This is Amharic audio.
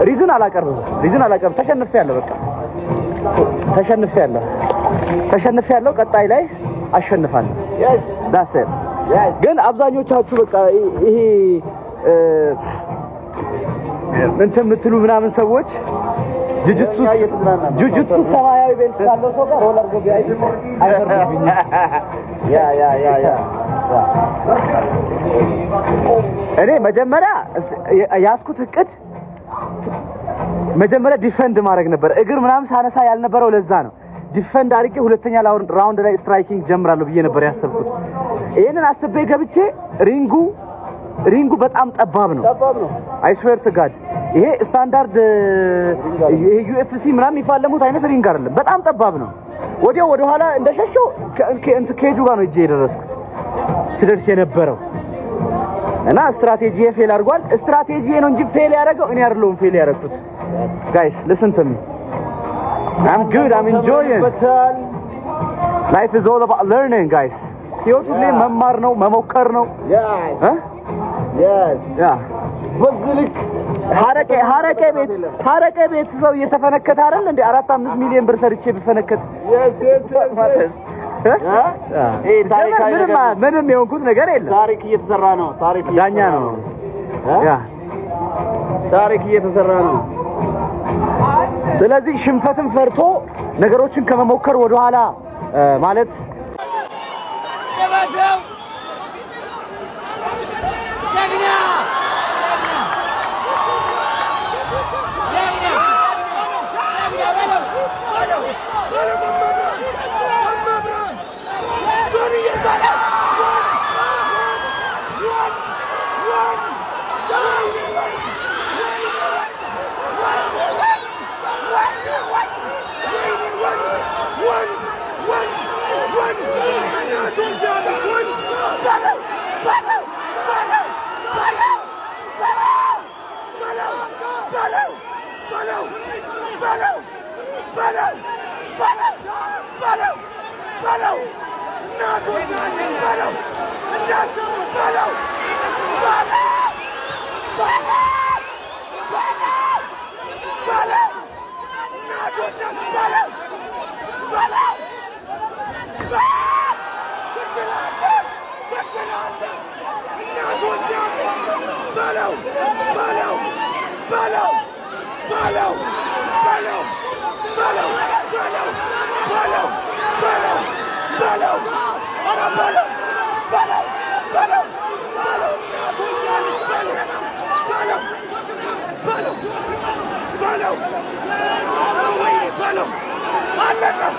ሪዝን አላቀርብ ተሸንፌያለሁ በቃ ተሸንፌያለሁ ቀጣይ ላይ አሸንፋለሁ that's it ግን አብዛኞቻችሁ በቃ ይሄ እንትን ምትሉ ምናምን ሰዎች ጁጁትሱ ሰማያዊ ቤልት ያለው ሰው ጋር ሮለር ጎቢ አይፈርድብኝ ያ እኔ መጀመሪያ ያስኩት እቅድ መጀመሪያ ዲፌንድ ማድረግ ነበር እግር ምናምን ሳነሳ ያልነበረው ለዛ ነው ዲፌንድ አድርጌ ሁለተኛ ራውንድ ላይ ስትራይኪንግ ጀምራለሁ ብዬ ነበር ያሰብኩት ይሄንን አስቤ ገብቼ ሪንጉ በጣም ጠባብ ነው አይ ስዌር ቱ ጋድ ይሄ ስታንዳርድ ዩኤፍሲ ምናምን ይፋለሙት አይነት ሪንግ አይደለም በጣም ጠባብ ነው ወዲያው ወደ ኋላ እንደሸሸው ኬጁ ጋር ነው እጄ የደረስኩት ሲደርስ የነበረው እና ስትራቴጂ ፌል አድርጓል ስትራቴጂ ነው እንጂ ፌል ያደረገው እኔ አይደለሁም ፌል ያደረኩት guys listen to me I'm good I'm enjoying life is all about learning guys ህይወት ሁሌ መማር ነው መሞከር ነው yes yeah በዝልክ ሐረቄ ቤት ሰው እየተፈነከተ አይደል እንዴ 4-5 ሚሊዮን ብር ሰርቼ ብፈነከት yes ታሪካዊ ምንም የሆንኩት ነገር የለም ታሪክ እየተሰራ ነው ዳኛ ነው ታሪክ እየተሰራ ነው ስለዚህ ሽንፈትን ፈርቶ ነገሮችን ከመሞከር ወደ ኋላ ማለት ተባሰው ጀግና Hello!